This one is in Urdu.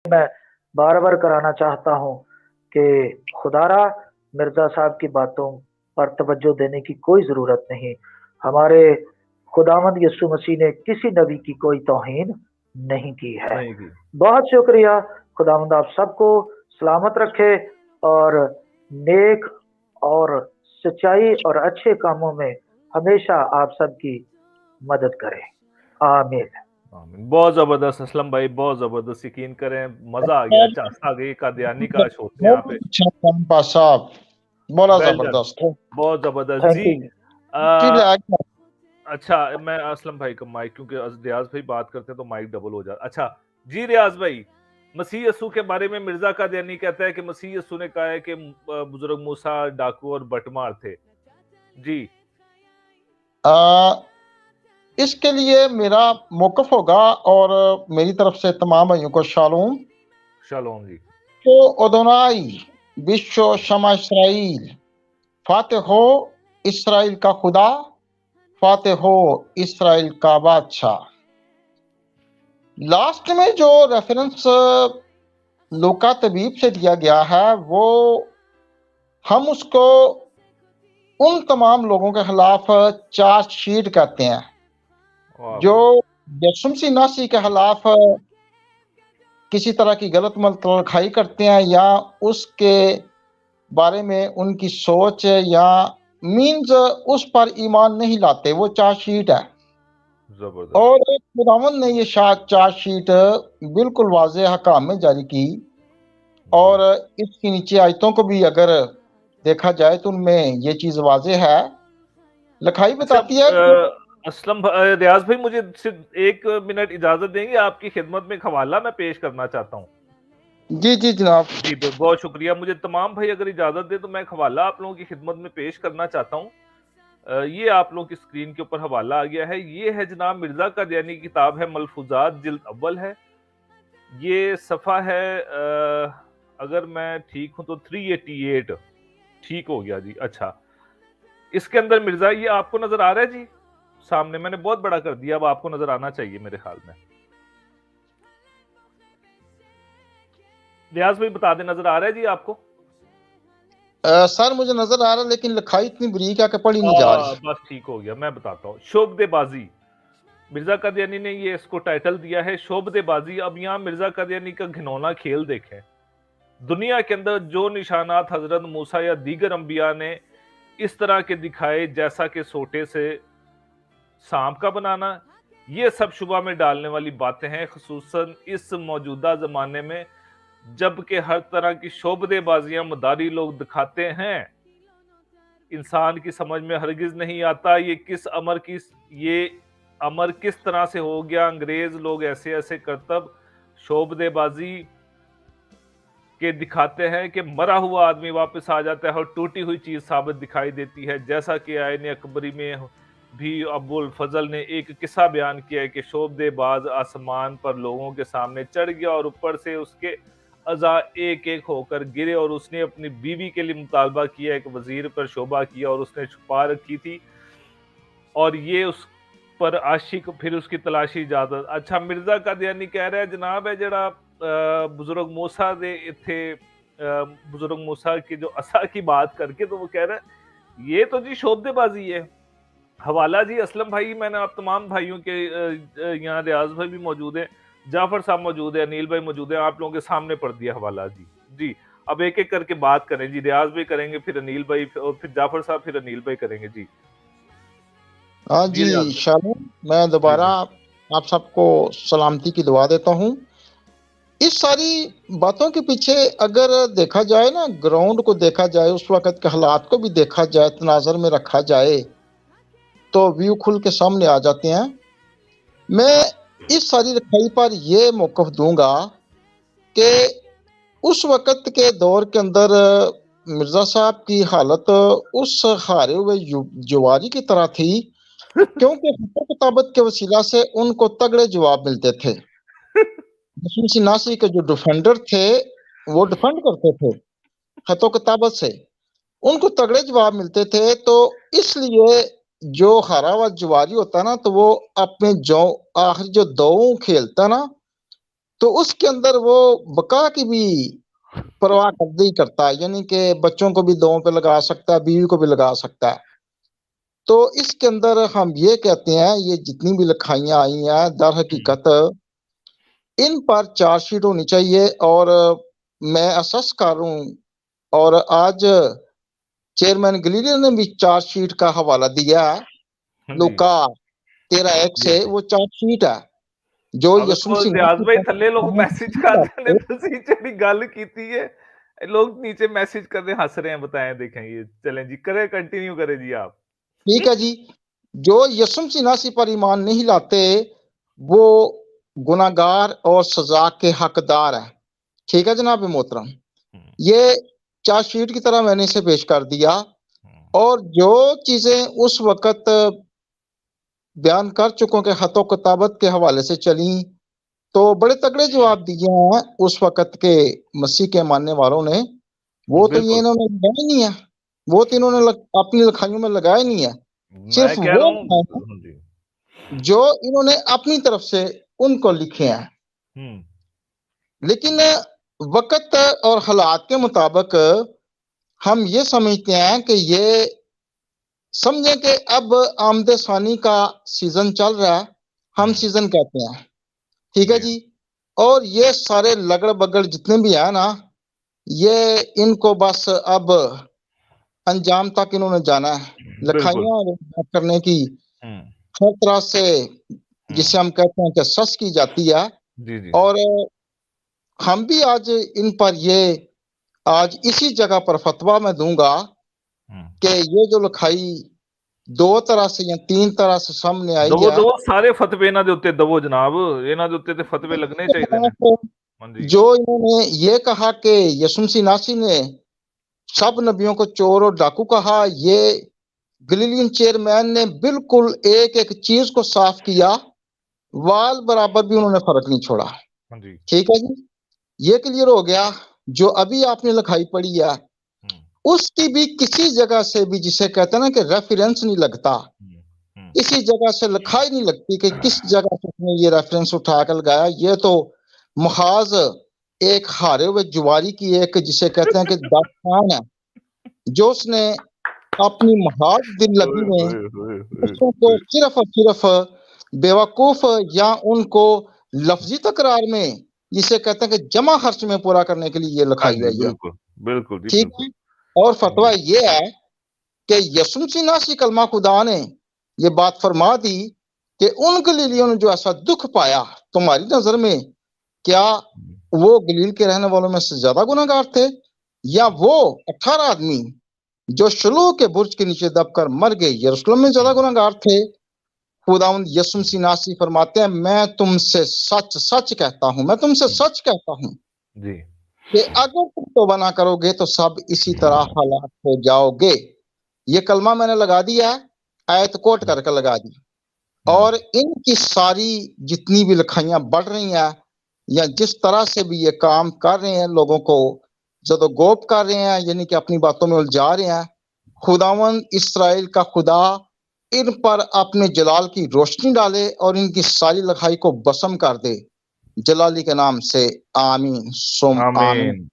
میں بار بار کرانا چاہتا ہوں کہ خدارا مرزا صاحب کی باتوں پر توجہ دینے کی کوئی ضرورت نہیں. ہمارے خداوند یسوع مسیح نے کسی نبی کی کوئی توہین نہیں کی ہے. نہیں کی. بہت شکریہ. خداوند آپ سب کو سلامت رکھے اور نیک اور سچائی اور اچھے کاموں میں ہمیشہ آپ سب کی مدد کرے. آمین. بہت زبردست اسلم بھائی، بہت زبردست. یقین کریں مزہ آ گیا، چانس آ گئی. قادیانی کا شو تھے یہاں پہ. اچھا کام پاس صاحب، بڑا Well done. زبردست. بہت زبردست تھینک جی. یو. اچھا میں اسلم بھائی کا مائک، کیونکہ ریاض بھائی بات کرتے ہیں تو مائک ڈبل ہو جاتا. اچھا جی ریاض بھائی، مسیح یسوع کے بارے میں مرزا قادیانی کہتا ہے کہ مسیح یسوع نے کہا ہے کہ بزرگ موسیٰ ڈاکو اور بٹمار تھے. جی اس کے لیے میرا موقف ہوگا اور میری طرف سے تمام بھائیوں کو شالوم. شالوم جی. تو ادونائی بشو شمع اسرائیل، فاتح ہو اسرائیل کا خدا، فاتح ہو اسرائیل کا بادشاہ. لاسٹ میں جو ریفرنس لوکا طبیب سے دیا گیا ہے وہ ہم اس کو ان تمام لوگوں کے خلاف چارج شیٹ کہتے ہیں جو یسوع مسیح ناصری کے خلاف کسی طرح کی غلط ملخائی کرتے ہیں یا اس کے بارے میں ان کی سوچ یا مینز اس پر ایمان نہیں لاتے. وہ چارج شیٹ ہے. اور خداوند نے یہ چارج شیٹ بالکل واضح حکام میں جاری کی اور اس کی نیچے آیتوں کو بھی اگر دیکھا جائے تو ان میں یہ چیز واضح ہے. لکھائی بتاتی ہے. اسلم ریاض بھائی مجھے صرف 1 منٹ اجازت دیں گے؟ آپ کی خدمت میں ایک حوالہ میں پیش کرنا چاہتا ہوں. جی جی جناب. جی بہت شکریہ. مجھے تمام بھائی اگر اجازت دے تو میں ایک حوالہ آپ لوگوں کی خدمت میں پیش کرنا چاہتا ہوں. یہ آپ لوگوں کی اسکرین کے اوپر حوالہ آ گیا ہے. یہ ہے جناب مرزا قادیانی کی کتاب ہے ملفوظات، جلد اول ہے. یہ صفحہ ہے اگر میں ٹھیک ہوں تو 388. ٹھیک ہو گیا جی. اچھا اس کے اندر مرزا، یہ آپ کو نظر آ رہا ہے جی سامنے؟ میں نے بہت بڑا کر دیا، اب آپ کو نظر آنا چاہیے میرے خیال میں. ریاض بھائی بتا دیں نظر آ رہا ہے جی آپ کو؟ سر مجھے نظر آ رہا ہے لیکن لکھائی اتنی بریک ہے کہ پڑھی نہیں جا رہی. بس ٹھیک ہو گیا، میں بتاتا ہوں. شعبدے بازی، مرزا قادیانی نے یہ اس کو ٹائٹل دیا ہے شعبدے بازی. اب یہاں مرزا قادیانی کا گھنونا کھیل دیکھیں. دنیا کے اندر جو نشانات حضرت موسیٰ یا دیگر انبیاء نے اس طرح کے دکھائے، جیسا کہ سوٹے سے سانپ کا بنانا، یہ سب شبہ میں ڈالنے والی باتیں ہیں، خصوصاً اس موجودہ زمانے میں جبکہ ہر طرح کی شعبدے بازیاں مداری لوگ دکھاتے ہیں. انسان کی سمجھ میں ہرگز نہیں آتا یہ امر کس طرح سے ہو گیا. انگریز لوگ ایسے ایسے کرتب شعبدے بازی کے دکھاتے ہیں کہ مرا ہوا آدمی واپس آ جاتا ہے اور ٹوٹی ہوئی چیز ثابت دکھائی دیتی ہے. جیسا کہ آئین اکبری میں بھی ابو الفضل نے ایک قصہ بیان کیا ہے کہ شعبدے باز آسمان پر لوگوں کے سامنے چڑھ گیا اور اوپر سے اس کے اعضاء ایک ایک ہو کر گرے اور اس نے اپنی بیوی کے لیے مطالبہ کیا، ایک وزیر پر شعبہ کیا اور اس نے چھپا رکھی تھی اور یہ اس پر عاشق پھر اس کی تلاشی اجازت. اچھا مرزا قادیانی کہہ رہا ہے جناب ہے جڑا بزرگ موسیٰ دے تھے، بزرگ موسیٰ کی جو عصا کی بات کر کے تو وہ کہہ رہا ہے یہ تو جی شعبدے بازی ہے. حوالہ جی اسلم بھائی، میں نے آپ تمام بھائیوں کے یہاں ریاض بھائی بھی موجود ہیں، جعفر صاحب موجود ہیں، انیل بھائی موجود ہیں، آپ لوگوں کے سامنے پڑھ دیا حوالہ. جی جی اب ایک ایک کر کے بات کریں جی. ریاض بھی کریں گے، پھر انیل بھائی، اور پھر جعفر صاحب، پھر انیل بھائی کریں گے. جی ہاں جی شالوم. میں دوبارہ آپ سب کو سلامتی کی دعا دیتا ہوں. اس ساری باتوں کے پیچھے اگر دیکھا جائے نا، گراؤنڈ کو دیکھا جائے، اس وقت کے حالات کو بھی دیکھا جائے، تناظر میں رکھا جائے تو ویو کھل کے سامنے آ جاتے ہیں. میں اس ساری لکھائی پر یہ موقف دوں گا کہ اس وقت کے دور کے اندر مرزا صاحب کی حالت اس ہارے ہوئے جواری کی طرح تھی، کیونکہ خط و کتابت کے وسیلہ سے ان کو تگڑے جواب ملتے تھے. یسوع مسیح ناصری کے جو ڈیفینڈر تھے وہ ڈیفینڈ کرتے تھے خط و کتابت سے، ان کو تگڑے جواب ملتے تھے. تو اس لیے جو ہارا ہوا جواری ہوتا نا تو وہ اپنے آخر جو دو کھیلتا نا تو اس کے اندر وہ بقا کی بھی پرواہ کرتا ہے، یعنی کہ بچوں کو بھی دو پہ لگا سکتا ہے، بیوی کو بھی لگا سکتا ہے۔ تو اس کے اندر ہم یہ کہتے ہیں یہ جتنی بھی لکھائیاں آئی ہیں در حقیقت ان پر چارج شیٹ ہونی چاہیے، اور میں اسس کر رہا ہوں، اور آج چیئرمین گلیلر نے بھی چارج شیٹ کا حوالہ دیا ہے، لوکا 13:1 سے وہ چارج شیٹ ہے جو یسوع ریاض بھائی تھلے لوگ میسج کر رہے ہیں، تسی جڑی گل کیتی ہے لوگ نیچے میسج کر رہے ہیں، ہنس رہے ہیں، بتائیں دیکھیں یہ چلیں جی کرے کنٹینیو کرے جی آپ۔ ٹھیک ہے جی، جو یسوع مسیح پر ایمان نہیں لاتے وہ گناہگار اور سزا کے حقدار ہیں۔ ٹھیک ہے جناب محترم، یہ چارج شیٹ کی طرح میں نے اسے پیش کر دیا، اور جو چیزیں اس وقت بیان کر چکوں کہ خط و کتابت کے حوالے سے چلیں تو بڑے تگڑے جواب دیے ہیں اس وقت کے مسیح کے ماننے والوں نے، وہ تو یہ انہوں نے لگایا نہیں ہے، وہ تو انہوں نے اپنی لکھائیوں میں لگایا نہیں ہے، صرف وہ جو انہوں نے اپنی طرف سے ان کو لکھے ہیں۔ لیکن وقت اور حالات کے مطابق ہم یہ سمجھتے ہیں کہ یہ سمجھیں کہ اب آمد ثانی کا سیزن چل رہا ہے، ہم سیزن کہتے ہیں، ٹھیک ہے جی، اور یہ سارے لگڑ بگڑ جتنے بھی ہیں نا، یہ ان کو بس اب انجام تک انہوں نے جانا ہے، لکھائیاں کرنے کی ہر طرح سے جسے ہم کہتے ہیں کہ سس کی جاتی ہے، اور ہم بھی آج ان پر یہ آج اسی جگہ پر فتویٰ میں دوں گا کہ یہ جو لکھائی دو طرح سے یا تین طرح سے سامنے آئی ہے، دو سارے فتوے انہاں دے اوتے دو جناب، انہاں دے اوتے تے فتوے لگنے چاہیے۔ جو انہوں نے یہ کہا کہ یسوع مسیح نے سب نبیوں کو چور اور ڈاکو کہا، یہ گلیلین چیئرمین نے بالکل ایک ایک چیز کو صاف کیا، وال برابر بھی انہوں نے فرق نہیں چھوڑا، ٹھیک ہے جی، یہ کلیئر ہو گیا۔ جو ابھی آپ نے لکھائی پڑھی ہے اس کی بھی کسی جگہ سے بھی جسے کہتے ہیں نا کہ ریفرنس نہیں لگتا، کسی جگہ سے لکھائی نہیں لگتی کہ کس جگہ سے نے یہ ریفرنس اٹھا کر لگایا، یہ تو محاذ ایک ہارے ہوئے جواری کی ایک جسے کہتے ہیں کہ داستان ہے، جو اس نے اپنی محاذ دل لگی میں دوسروں کو صرف اور صرف بیوقوف یا ان کو لفظی تکرار میں جسے کہتے ہیں کہ جمع خرچ میں پورا کرنے کے لیے یہ لکھائی ہے، بالکل ٹھیک ہے۔ اور فتویٰ یہ ہے کہ یسوع مسیح کلمہ خدا نے یہ بات فرما دی کہ ان گلیلیوں نے جو ایسا دکھ پایا، تمہاری نظر میں کیا وہ گلیل کے رہنے والوں میں سے زیادہ گناہگار تھے، یا وہ 18 آدمی جو شلوہ کے برج کے نیچے دب کر مر گئے یروشلم میں زیادہ گناہگار تھے؟ خداوند یسوع مسیح فرماتے ہیں میں تم سے سچ سچ کہتا ہوں، میں تم سے سچ کہتا ہوں کہ اگر تم توبہ نہ کرو گے تو سب اسی طرح حالات ہو جاؤ گے۔ یہ کلمہ میں نے لگا دیا، آیت کوٹ کر کے لگا دی، اور ان کی ساری جتنی بھی لکھائیاں بڑھ رہی ہیں یا جس طرح سے بھی یہ کام کر رہے ہیں، لوگوں کو زد و گوب کر رہے ہیں، یعنی کہ اپنی باتوں میں الجھا رہے ہیں، خداوند اسرائیل کا خدا ان پر اپنے جلال کی روشنی ڈالے اور ان کی ساری لکھائی کو بسم کر دے، جلالی کے نام سے آمین ثم آمین۔